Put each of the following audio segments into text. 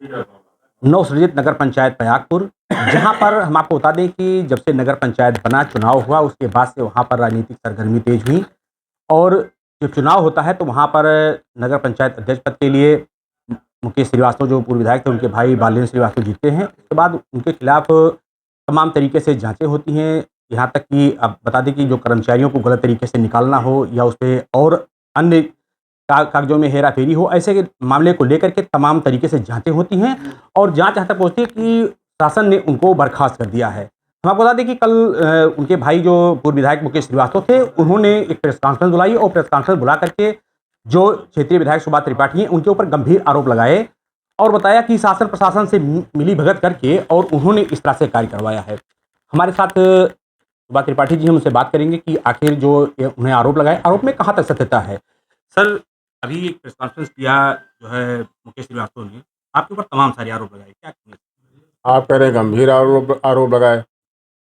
नवसृजित नगर पंचायत पयागपुर, जहाँ पर हम आपको बता दें कि जब से नगर पंचायत बना, चुनाव हुआ, उसके बाद से वहाँ पर राजनीतिक सरगर्मी तेज हुई और जब चुनाव होता है तो वहाँ पर नगर पंचायत अध्यक्ष पद के लिए मुकेश श्रीवास्तव जो पूर्व विधायक थे, उनके भाई बालेन्द्र श्रीवास्तव जीतते हैं। उसके बाद उनके खिलाफ तमाम तरीके से जाँचें होती हैं, यहाँ तक कि अब बता दें कि जो कर्मचारियों को गलत तरीके से निकालना हो या उसपे और अन्य कागज़ों में हेरा-फेरी हो, ऐसे के मामले को लेकर के तमाम तरीके से जाँचें होती हैं और जाँच यहाँ तक पहुँचती है कि शासन ने उनको बर्खास्त कर दिया है। हम आपको बता दें कि कल उनके भाई जो पूर्व विधायक मुकेश श्रीवास्तव थे, उन्होंने एक प्रेस कॉन्फ्रेंस बुलाई और प्रेस कॉन्फ्रेंस बुला करके जो क्षेत्रीय विधायक सुभाष त्रिपाठी हैं, उनके ऊपर गंभीर आरोप लगाए और बताया कि शासन प्रशासन से मिली-भगत करके और उन्होंने इस तरह से कार्य करवाया है। हमारे साथ सुभाष त्रिपाठी जी, हम उनसे बात करेंगे कि आखिर जो ये उन्हें आरोप लगाए, आरोप में कहाँ तक सत्यता है? सर, अभी एक प्रेस कॉन्फ्रेंस किया जो है मुकेश श्रीवास्तव ने, आपके ऊपर तमाम सारे आरोप लगाए, क्या कहेंगे? आप कह रहे हैं गंभीर आरोप आरोप लगाए।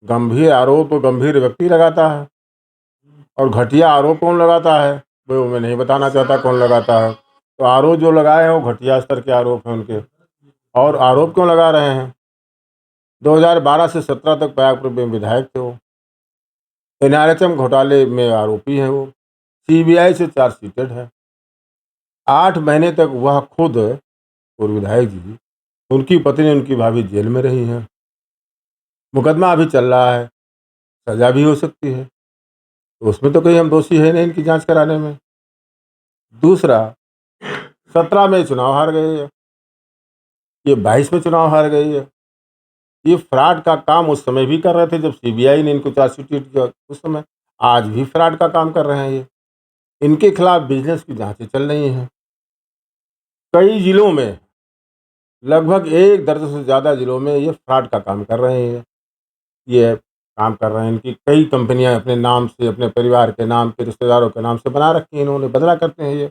गंभीर आरोप तो गंभीर व्यक्ति लगाता है और घटिया आरोप कौन लगाता है वो मैं नहीं बताना चाहता कौन लगाता है। तो आरोप जो लगाए हैं वो घटिया स्तर के आरोप हैं उनके। और आरोप क्यों लगा रहे हैं? 2012 से 17 तक पयागपुर में विधायक थे वो। एनआरएचएम घोटाले में आरोपी हैं वो। सीबीआई से चार्जशीटेड है। 8 महीने तक वह खुद पूर्व विधायक जी, उनकी पत्नी, उनकी भाभी जेल में रही हैं। मुकदमा अभी चल रहा है, सजा भी हो सकती है। तो उसमें तो कहीं हम दोषी है नहीं इनकी जांच कराने में। दूसरा, 17 में चुनाव हार गए हैं, ये 22 में चुनाव हार गई है। ये फ्रॉड का काम उस समय भी कर रहे थे जब सीबीआई ने इनको चार्जशीट किया उस समय। आज भी फ्रॉड का काम कर रहे हैं ये। इनके खिलाफ बिजनेस की जांचें चल रही हैं। कई जिलों में, लगभग 1 दर्जन से ज़्यादा जिलों में ये फ्रॉड का काम कर रहे हैं। ये काम कर रहे हैं। इनकी कई कंपनियां अपने नाम से, अपने परिवार के नाम पे, रिश्तेदारों के नाम से बना रखी हैं इन्होंने, बदला करते हैं ये।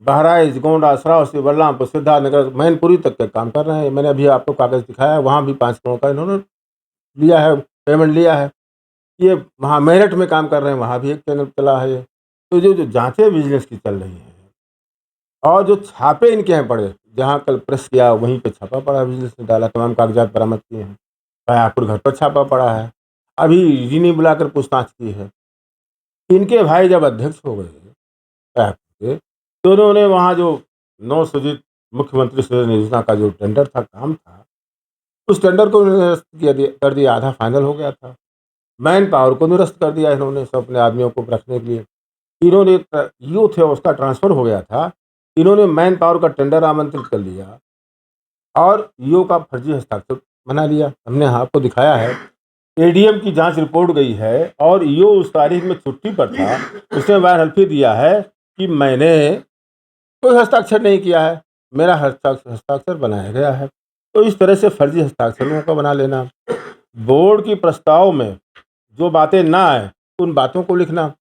बहराइच, गोंडा, श्रावस्ती, बलरामपुर, सिद्धार्थनगर, मैनपुरी तक के काम कर रहे हैं। मैंने अभी आपको कागज़ दिखाया है, वहाँ भी 5 करोड़ का इन्होंने लिया है, पेमेंट लिया है। ये वहाँ मेरठ में काम कर रहे हैं, वहाँ भी एक चैनल चला है ये। तो जो जाँचें बिज़नेस की चल रही हैं और जो छापे इनके यहाँ पड़े, जहाँ कल प्रेस किया वहीं पे छापा पड़ा, बिज़नेस ने डाला, तमाम कागज़ात बरामद किए हैं। बयापुर घर पर छापा पड़ा है। अभी ईडी बुलाकर पूछताछ की है। इनके भाई जब अध्यक्ष हो गए बयापुर के, तो उन्होंने वहाँ जो नवसृजित मुख्यमंत्री सृजन योजना का जो टेंडर था, काम था, उस टेंडर को निरस्त कर दिया, आधा फाइनल हो गया था। मैन पावर को निरस्त कर दिया इन्होंने, सब अपने आदमियों को रखने के लिए। इन्होंने यूथ है उसका ट्रांसफ़र हो गया था, इन्होंने मैन पावर का टेंडर आमंत्रित कर लिया और ईओ का फर्जी हस्ताक्षर बना लिया। हमने आपको दिखाया है, एडीएम की जांच रिपोर्ट गई है और ईओ उस तारीख में छुट्टी पर था। उसने वारहल्फी दिया है कि मैंने कोई हस्ताक्षर नहीं किया है, मेरा हस्ताक्षर बनाया गया है। तो इस तरह से फर्जी हस्ताक्षरों का बना लेना। बोर्ड की प्रस्ताव में जो बातें ना आए, उन बातों को लिखना।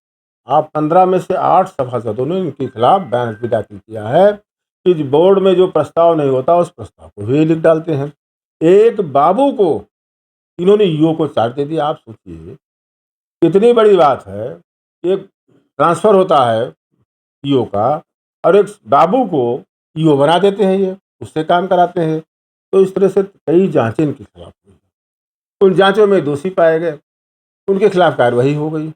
आप 15 में से 8 सभासदों ने इनके खिलाफ बयान भी दाखिल किया है कि बोर्ड में जो प्रस्ताव नहीं होता उस प्रस्ताव को भी लिख डालते हैं। एक बाबू को इन्होंने ईओ को चार्ज दे दिया। आप सोचिए कितनी बड़ी बात है। एक ट्रांसफ़र होता है ईओ का और एक बाबू को ईओ बना देते हैं ये, उससे काम कराते हैं। तो इस तरह से कई जांचें इनके खिलाफ हुई। उन जांचों में दोषी पाए गए, उनके खिलाफ कार्रवाई हो गई,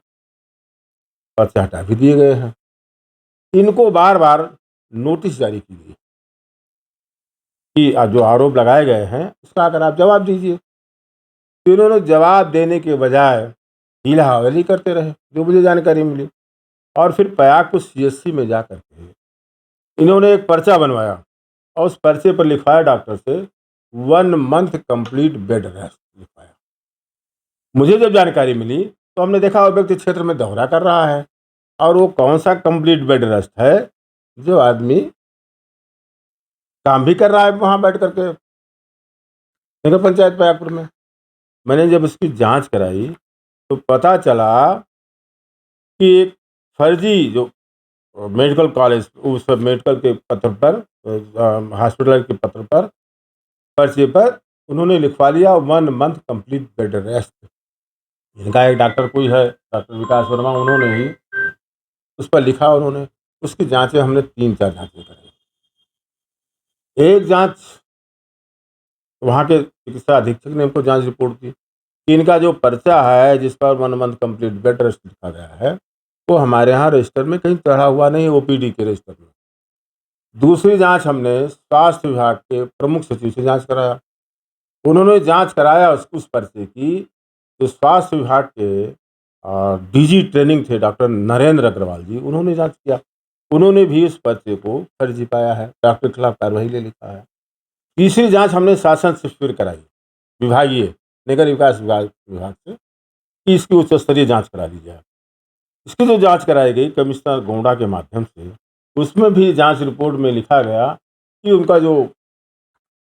पर्चे हटा भी दिए गए हैं। इनको बार-बार नोटिस जारी की गई कि जो आरोप लगाए गए हैं उसका अगर आप जवाब दीजिए। तो इन्होंने जवाब देने के बजाय हीला-हवाली करते रहे, जो मुझे जानकारी मिली। और फिर पयागपुर सीएचसी में जाकर के इन्होंने एक पर्चा बनवाया और उस पर्चे पर लिखवाया डॉक्टर से 1 मंथ कंप्लीट बेड रेस्ट लिखवाया। मुझे जब जानकारी मिली तो हमने देखा वो व्यक्ति क्षेत्र में दौरा कर रहा है और वो कौन सा कंप्लीट बेड रेस्ट है जो आदमी काम भी कर रहा है वहाँ बैठ करके नगर पंचायत पयागपुर में। मैंने जब इसकी जांच कराई तो पता चला कि एक फर्जी जो मेडिकल कॉलेज, उस मेडिकल के पत्र पर, हॉस्पिटल के पत्र पर, पर्चे पर उन्होंने लिखवा लिया 1 मंथ कंप्लीट बेड रेस्ट। इनका एक डॉक्टर कोई है, डॉक्टर विकास वर्मा, उन्होंने ही उस पर लिखा। उन्होंने उसकी जांचें हमने 3-4 जांचें कराई। एक जांच तो वहाँ के चिकित्सा अधीक्षक ने हमको जांच रिपोर्ट दी कि इनका जो पर्चा है जिस पर 1 मंथ कंप्लीट बेड रेस्ट लिखा गया है वो हमारे यहाँ रजिस्टर में कहीं चढ़ा हुआ नहीं है, ओपीडी के रजिस्टर में। दूसरी जांच हमने स्वास्थ्य विभाग के प्रमुख सचिव से जांच कराया। उन्होंने जांच कराया उस पर्चे की, जो स्वास्थ्य विभाग के डीजी ट्रेनिंग थे डॉक्टर नरेंद्र अग्रवाल जी, उन्होंने जांच किया। उन्होंने भी इस पर्चे को फर्जी पाया है, डॉक्टर के खिलाफ कार्रवाई ले लिखा है। तीसरी जांच हमने शासन से फिर कराई, विभागीय नगर विकास विभाग से, कि इसकी उच्च स्तरीय जांच करा दी जाए। इसकी जो जांच कराई गई कमिश्नर गोंडा के माध्यम से, उसमें भी जांच रिपोर्ट में लिखा गया कि उनका जो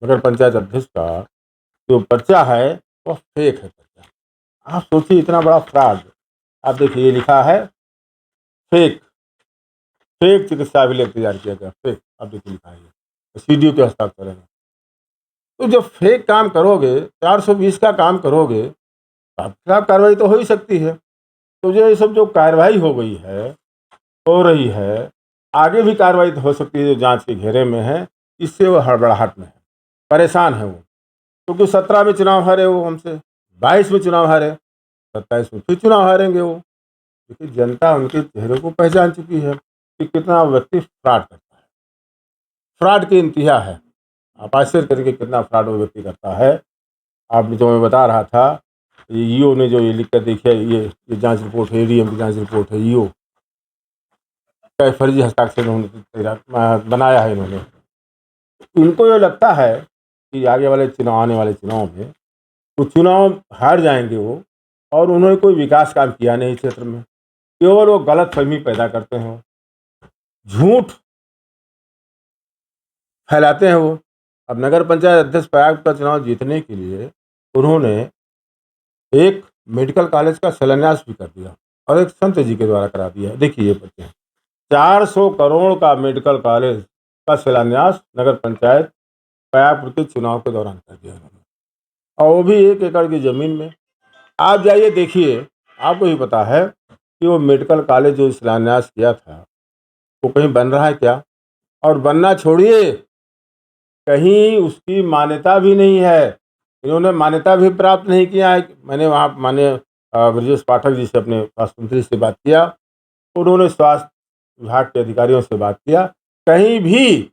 नगर पंचायत अध्यक्ष का जो पर्चा है वह फेक है पर्चा। आप सोचिए इतना बड़ा फ्रॉड। आप देखिए ये लिखा है फेक, फेक चिकित्सा अभिलेख तैयार किया गया, फेक। आप देखिए लिखा है, सीडीओ के हस्ताक्षर है। तो जब फेक काम करोगे, 420 का काम करोगे, तो आपके खिलाफ कार्रवाई तो हो ही सकती है। तो ये सब जो कार्रवाई हो गई है, हो रही है, आगे भी कार्रवाई तो हो सकती है जो जांच के घेरे में है, इससे वो हड़बड़ाहट में है, परेशान है वो। क्योंकि 17 में चुनाव हारे वो हमसे, 22 में चुनाव हारे, 27 में फिर चुनाव हारेंगे वो। क्योंकि जनता उनके चेहरे को पहचान चुकी है कि कितना व्यक्ति फ्रॉड करता है। फ्रॉड की इंतहा है। आप आश्चर्य करेंगे कितना फ्रॉड वो व्यक्ति करता है। आपने जो मैं बता रहा था, ये ईओ ने जो ये लिख कर देखिए, ये जांच रिपोर्ट है, एडीएम की जांच रिपोर्ट है, ईओ का फर्जी हस्ताक्षर बनाया है इन्होंने। इनको ये लगता है कि आगे वाले चुनाव, आने वाले चुनाव में वो चुनाव हार जाएंगे वो, और उन्होंने कोई विकास काम किया नहीं क्षेत्र में, केवल वो गलत फहमी पैदा करते हैं, झूठ फैलाते हैं वो। अब नगर पंचायत अध्यक्ष प्रयाग का चुनाव जीतने के लिए उन्होंने एक मेडिकल कॉलेज का शिलान्यास भी कर दिया, और एक संत जी के द्वारा करा दिया। देखिए ये बच्चे 400 करोड़ का मेडिकल कॉलेज का शिलान्यास नगर पंचायत प्रयागपुर के चुनाव के दौरान कर दिया उन्होंने, और वो भी 1 एकड़ की जमीन में। आप जाइए देखिए, आपको ही पता है कि वो मेडिकल कॉलेज जो शिलान्यास किया था वो कहीं बन रहा है क्या? और बनना छोड़िए, कहीं उसकी मान्यता भी नहीं है। इन्होंने मान्यता भी प्राप्त नहीं किया है। मैंने वहाँ माननीय ब्रजेश पाठक जी से, अपने स्वास्थ्य मंत्री से बात किया, उन्होंने स्वास्थ्य विभाग के अधिकारियों से बात किया, कहीं भी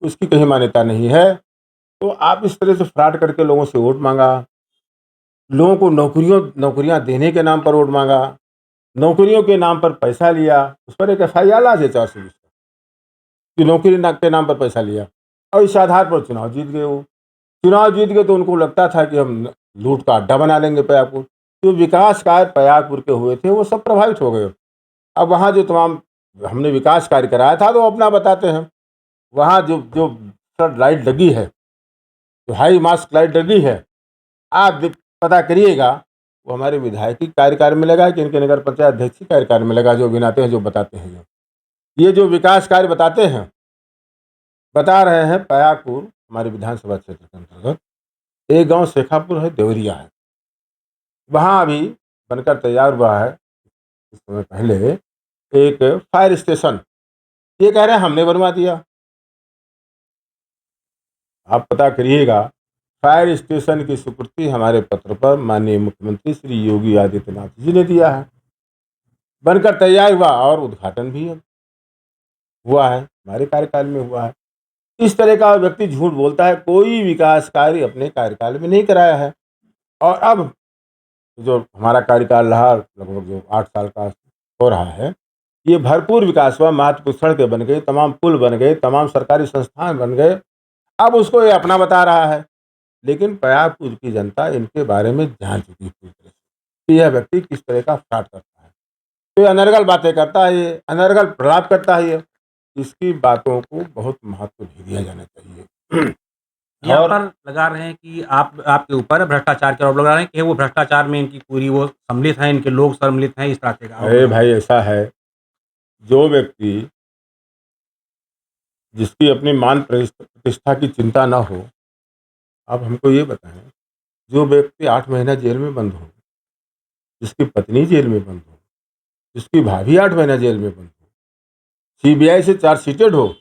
उसकी कहीं मान्यता नहीं है। तो आप इस तरह से फ्रॉड करके लोगों से वोट मांगा, लोगों को नौकरियां देने के नाम पर वोट मांगा, नौकरियों के नाम पर पैसा लिया। उस पर एक एफआईआर आज है 420 कि के नाम पर पैसा लिया, और इस आधार पर चुनाव जीत गए वो। चुनाव जीत गए तो उनको लगता था कि हम लूट का अड्डा बना लेंगे प्रयागपुर। जो विकास कार्य प्रयागपुर के हुए थे वो सब प्रभावित हो गए। अब वहाँ जो तमाम हमने विकास कार्य कराया था तो अपना बताते हैं। वहाँ जो जो फ्लड लाइट लगी है, जो हाई मास्क लाइट लगी है, आप पता करिएगा वो हमारे विधायक की कार्यकाल में लगा है कि इनके नगर पंचायत अध्यक्ष की कार्यकाल में लगा, जो गिनाते हैं, जो बताते हैं। ये जो विकास कार्य बताते हैं, बता रहे हैं प्रयागपुर हमारे विधानसभा क्षेत्र के अंतर्गत एक गांव शेखापुर है, देवरिया है, वहाँ अभी बनकर तैयार हुआ है कुछ समय पहले एक फायर स्टेशन। ये कह रहे हैं हमने बनवा दिया। आप पता करिएगा, फायर स्टेशन की स्वीकृति हमारे पत्र पर माननीय मुख्यमंत्री श्री योगी आदित्यनाथ जी ने दिया है, बनकर तैयार हुआ, और उद्घाटन भी हुआ है, हमारे कार्यकाल में हुआ है। इस तरह का व्यक्ति झूठ बोलता है, कोई विकास कार्य अपने कार्यकाल में नहीं कराया है। और अब जो हमारा कार्यकाल रहा, लगभग जो 8 साल का हो रहा है, ये भरपूर विकास हुआ, महत्वपूर्ण सड़कें बन गई, तमाम पुल बन गए, तमाम सरकारी संस्थान बन गए। अब उसको ये अपना बता रहा है, लेकिन प्रयागपुर की जनता इनके बारे में जान चुकी है पूरी तरह से कि यह व्यक्ति किस तरह का फ्रॉड करता है। तो ये अनर्गल बातें करता है, ये अनर्गल प्रलाप करता है। ये इसकी बातों को बहुत महत्व नहीं दिया जाना चाहिए। यहाँ और पर लगा रहे हैं कि आपके ऊपर भ्रष्टाचार के आरोप लगा रहे हैं कि वो भ्रष्टाचार में इनकी पूरी वो सम्मिलित हैं, इनके लोग सम्मिलित हैं, इस तरह के आरोप अरे लगा रहे भाई ऐसा है, जो व्यक्ति जिसकी अपनी मान प्रतिष्ठा की चिंता ना हो, आप हमको ये बताएं, जो व्यक्ति 8 महीना जेल में बंद हो, जिसकी पत्नी जेल में बंद हो, जिसकी भाभी 8 महीना जेल में बंद हो, सीबीआई से चार्जशीटेड हो,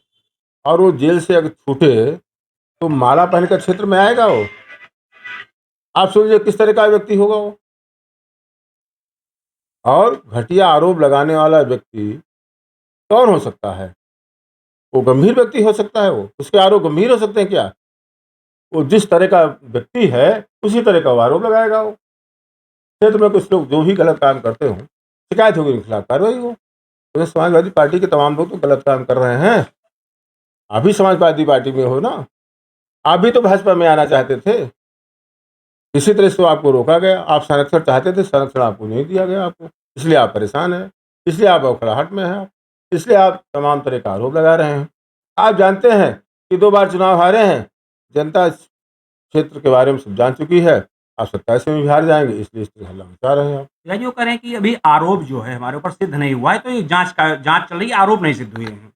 और वो जेल से अगर छूटे तो माला पहनकर क्षेत्र में आएगा वो? आप सोचिए किस तरह का व्यक्ति होगा वो। और घटिया आरोप लगाने वाला व्यक्ति कौन हो सकता है? वो गंभीर व्यक्ति हो सकता है वो? उसके आरोप गंभीर हो सकते हैं क्या? वो जिस तरह का व्यक्ति है, उसी तरह का वो आरोप लगाएगा वो। क्षेत्र में कुछ लोग जो भी गलत काम करते हों, शिकायत होगी, उनके खिलाफ कार्रवाई हो। तो समाजवादी पार्टी के तमाम लोग तो गलत काम कर रहे हैं। आप भी समाजवादी पार्टी में हो ना? आप भी तो भाजपा में आना चाहते थे। इसी तरह से तो आपको रोका गया। आप संरक्षण चाहते थे, संरक्षण आपको नहीं दिया गया आपको। इसलिए आप परेशान हैं, इसलिए आप बौखलाहट में हैं आप, इसलिए आप तमाम तरह का आरोप लगा रहे हैं। आप जानते हैं कि 2 बार चुनाव हारे हैं, जनता इस क्षेत्र के बारे में सब जान चुकी है। आप 27 में भी हार जाएँगे, इसलिए इस तरह हल्ला मचा रहे हैं आप। या जो कह रहे हैं कि अभी आरोप जो है हमारे ऊपर सिद्ध नहीं हुआ है, तो ये जाँच चल रही है, आरोप नहीं सिद्ध हुए हैं।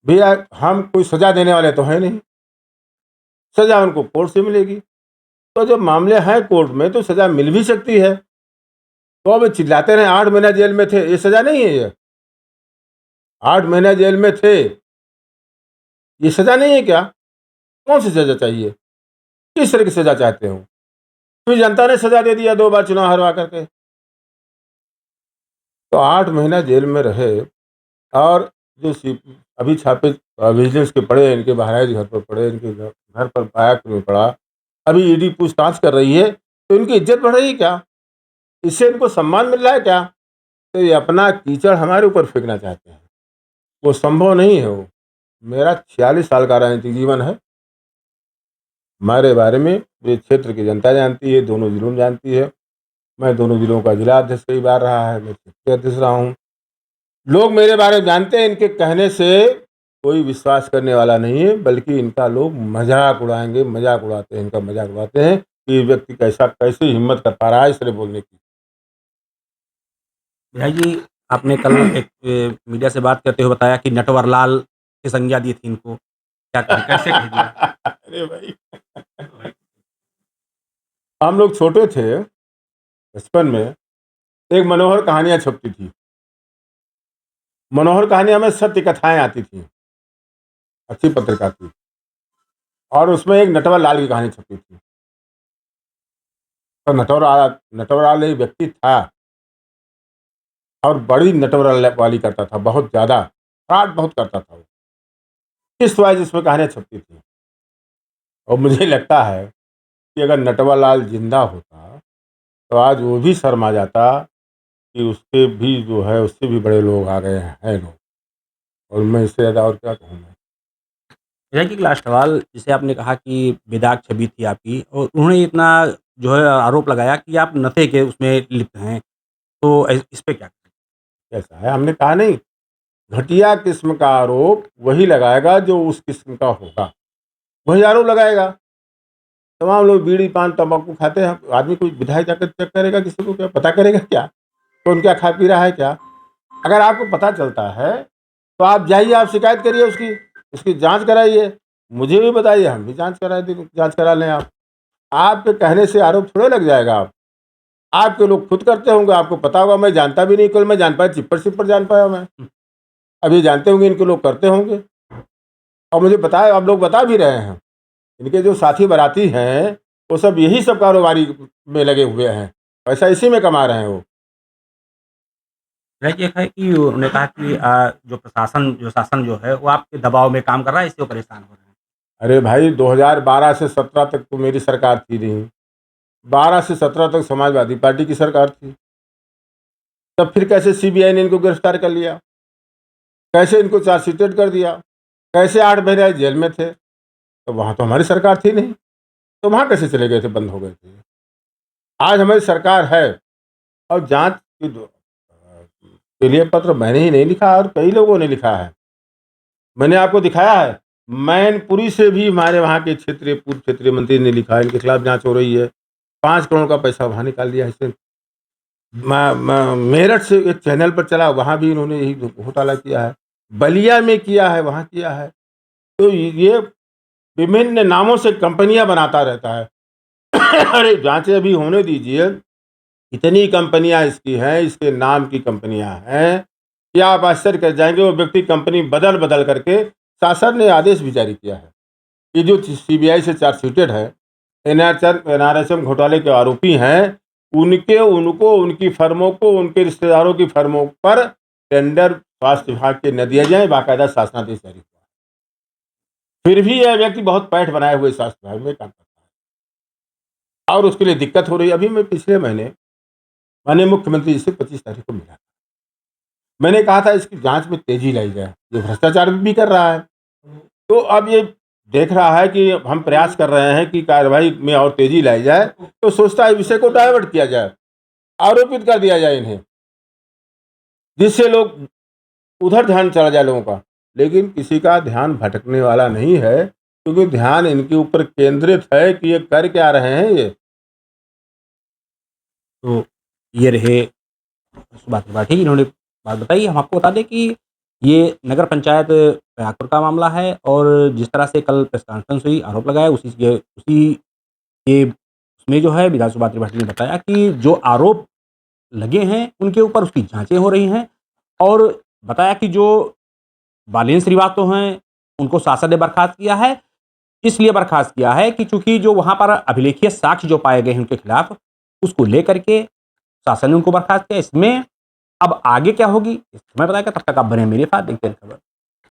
भैया हम कोई सज़ा देने वाले तो हैं नहीं, सज़ा उनको कोर्ट से मिलेगी। तो जब मामले हैं कोर्ट में तो सज़ा मिल भी सकती है। तो अब चिल्लाते रहे 8 महीना जेल में थे, ये सज़ा नहीं है ये? 8 महीना जेल में थे, ये सज़ा नहीं है क्या? कौन-सी सज़ा चाहिए? किस तरह की सज़ा चाहते हो? फिर जनता ने सज़ा दे दिया 2 बार चुनाव हरवा करके। तो 8 महीना जेल में रहे और जो सी अभी छापे विजिलेंस के पड़े, इनके बहराइच घर पर पड़े, इनके घर पर बैक में पड़ा। अभी ईडी पूछताछ कर रही है, तो इनकी इज़्ज़त बढ़ रही है क्या? इससे इनको सम्मान मिल रहा है क्या? तो ये अपना कीचड़ हमारे ऊपर फेंकना चाहते हैं। वो संभव नहीं है वो। मेरा 46 साल का राजनीतिक जीवन है। हमारे बारे में ये क्षेत्र की जनता जानती है, दोनों जिलों में जानती है। मैं दोनों जिलों का जिला अध्यक्ष कई बार रहा है, मैं क्षेत्रीय अध्यक्ष रहा हूँ। लोग मेरे बारे में जानते हैं, इनके कहने से कोई विश्वास करने वाला नहीं है, बल्कि इनका लोग मज़ाक उड़ाएँगे, मज़ाक उड़ाते हैं, इनका मज़ाक उड़ाते हैं कि ये व्यक्ति कैसे हिम्मत कर पा रहा है इस तरह बोलने की। भैया जी, आपने कल एक मीडिया से बात करते हुए बताया कि नटवरलाल की संज्ञा दी थी इनको। क्या कहें, कैसे कह दिया? अरे भाई! हम लोग छोटे थे, बचपन में, एक मनोहर कहानियाँ छपती थी। मनोहर कहानियाँ में सत्य कथाएँ आती थीं, अच्छी पत्रिका थी और उसमें एक नटवरलाल की कहानी छपती थी। तो नटवरलाल एक व्यक्ति था और बड़ी नटवरलाल वाली करता था, बहुत ज़्यादा, फ्रॉड बहुत करता था वो। किस्त वाइज़ इसमें कहानियाँ छपती थी और मुझे लगता है कि अगर नटवरलाल ज़िंदा होता, तो आज वो भी शर्मा जाता कि उसके भी जो है उससे भी बड़े लोग आ गए हैं लोग और मैं इससे ज़्यादा और क्या कहूँ मैं। भैया जी, लास्ट सवाल, जैसे आपने कहा कि बेदाग छवि थी आपकी और उन्होंने इतना जो है आरोप लगाया कि आप नशे के उसमें लिप्त हैं, तो इस पे क्या? ऐसा है हमने कहा नहीं, घटिया किस्म का आरोप वही लगाएगा जो उस किस्म का होगा, वही आरोप लगाएगा। तमाम लोग बीड़ी, पान, तम्बाकू खाते हैं, आदमी कोई विधायक जाकर चेक करेगा किसी को क्या? पता करेगा क्या? कौन क्या खा पी रहा है क्या? अगर आपको पता चलता है, तो आप जाइए, आप शिकायत करिए उसकी जाँच कराइए। मुझे भी बताइए, हम भी जाँच करा लें आप। आपके कहने से आरोप थोड़े लग जाएगा आप। आपके लोग खुद करते होंगे, आपको पता होगा, मैं जानता भी नहीं, केवल मैं जान पाया चिप्पर-सिप्पर जान पाया मैं। अब ये जानते होंगे इनके लोग करते होंगे और मुझे बताया, आप लोग बता भी रहे हैं। इनके जो साथी बाराती हैं, वो सब यही सब कारोबारी में लगे हुए हैं। पैसा इसी में कमा रहे हैं वो। भैया जी, एक है कि उन्होंने कहा कि जो शासन जो है वो आपके दबाव में काम कर रहा है, इससे वो परेशान हो रहे हैं। अरे भाई 2012 से 17 तक तो मेरी सरकार थी नहीं। 12 से 17 तक समाजवादी पार्टी की सरकार थी। तब फिर कैसे सीबीआई ने इनको गिरफ्तार कर लिया? कैसे इनको चार्जशीटेड कर दिया? कैसे 8 महीने जेल में थे? तो वहाँ तो हमारी सरकार थी नहीं। तो वहाँ कैसे चले गए थे, बंद हो गए थे? आज हमारी सरकार है और जाँच के लिए पत्र मैंने ही नहीं लिखा और कई लोगों ने लिखा है। मैंने आपको दिखाया है, मैनपुरी से भी हमारे वहाँ के पूर्व क्षेत्रीय मंत्री ने लिखा है, इनके खिलाफ जाँच हो रही है। 5 करोड़ का पैसा वहाँ निकाल लिया है इसने। मेरठ से एक चैनल पर चला, वहाँ भी इन्होंने यही घोटाला किया है। बलिया में किया है, वहाँ किया है। तो ये विभिन्न नामों से कंपनियाँ बनाता रहता है। अरे जाँचें अभी होने दीजिए। इतनी कंपनियाँ इसकी हैं, इसके नाम की कंपनियाँ हैं कि आप आश्चर्य कर जाएँगे। वो व्यक्ति कंपनी बदल-बदल करके शासन ने आदेश भी जारी किया है। ये जो सीबीआई से चार्जशीटेड है, एनआरएचएम घोटाले के आरोपी हैं, उनको उनकी फर्मों को, उनके रिश्तेदारों की फर्मों पर टेंडर स्वास्थ्य विभाग के न दिए जाए, बाकायदा शासनादेश जारी हुआ। फिर भी यह व्यक्ति बहुत पैठ बनाए हुए स्वास्थ्य विभाग में काम करता है और उसके लिए दिक्कत हो रही है। अभी मैं पिछले महीने माननीय मुख्यमंत्री जी से 25 तारीख को मिला। मैंने कहा था इसकी जांच में तेजी लाई जाए, ये भ्रष्टाचार भी कर रहा है। तो अब ये देख रहा है कि हम प्रयास कर रहे हैं कि कार्रवाई में और तेजी लाई जाए, तो सोचता है विषय को डाइवर्ट किया जाए, आरोपित कर दिया जाए इन्हें, जिससे लोग उधर ध्यान चला जाए लोगों का। लेकिन किसी का ध्यान भटकने वाला नहीं है, क्योंकि ध्यान इनके ऊपर केंद्रित है कि ये कर क्या रहे हैं ये। तो ये रहे सुभाष त्रिपाठी, इन्होंने बात बताई। हम आपको बता दें कि ये नगर पंचायत प्रयागपुर का मामला है और जिस तरह से कल प्रेस कॉन्फ्रेंस हुई, आरोप लगाया, उसी के उसमें जो है विधानसभा त्रिपाठी ने बताया कि जो आरोप लगे हैं उनके ऊपर उसकी जांचें हो रही हैं और बताया कि जो बालेन श्रीवास्तव हैं उनको शासन ने बर्खास्त किया है। इसलिए बर्खास्त किया है कि चूंकि जो वहां पर अभिलेखीय साक्ष्य जो पाए गए हैं उनके खिलाफ, उसको लेकर के शासन ने उनको बर्खास्त किया। इसमें अब आगे क्या होगी, समय बताएगा। तब तक आप बने मेरे साथ, देखते हैं खबर।